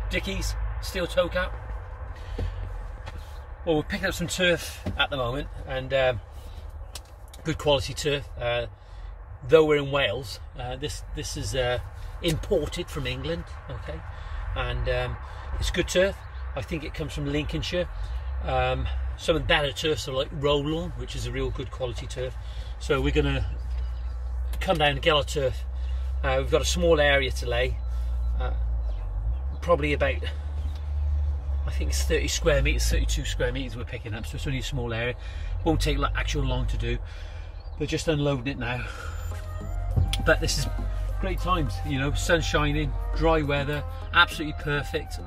Dickies, steel toe cap. Well, we're picking up some turf at the moment, and good quality turf. Though we're in Wales, this is imported from England, okay, and it's good turf. I think it comes from Lincolnshire. Some of the better turfs are like Roll-On, which is a real good quality turf. So we're going to come down and get our turf. We've got a small area to lay, probably about, I think it's 30 square metres, 32 square metres we're picking up, so it's only a small area. Won't take actual long to do. They're just unloading it now. But this is great times, you know, sun shining, dry weather, absolutely perfect.